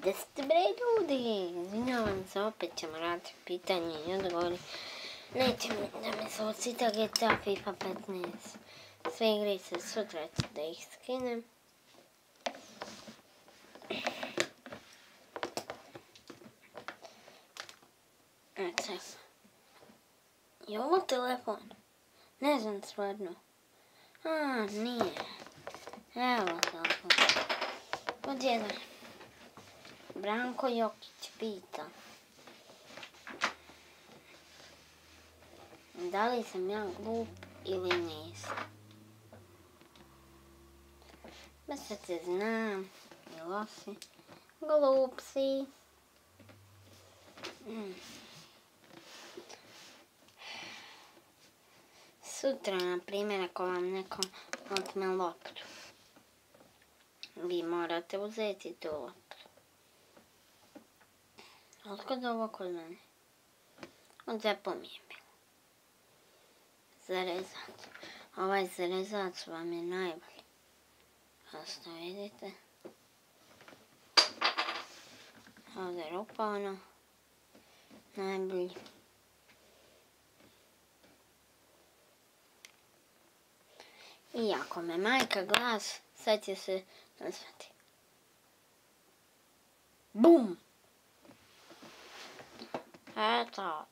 Gde ste bre ljudi? Izvinjavam se, opet ćemo raditi pitanje i odgovori. Neće mi da me se ocita GTA FIFA 15. Sve igrice sutra ću da ih skinem. Čekaj. Je ovo telefon? Ne znam stvarno. Nije. Evo telefon. Od jedan. Branko Jokić pita. Da li sam ja glup ili nisam? Mislim se znam. Ili si? Glup si. Sutra, na primjer, ako vam neko otme loptu, vi morate uzeti tu loptu. Otkud ovo kod mene? Od Zepo mi je bilo. Zarezac. Ovaj zarezac vam je najbolji. Kao vidite. Ovdje je rupa ono. Najbolji. I ako me majka glas, sad će se nazvati. Bum! Eto.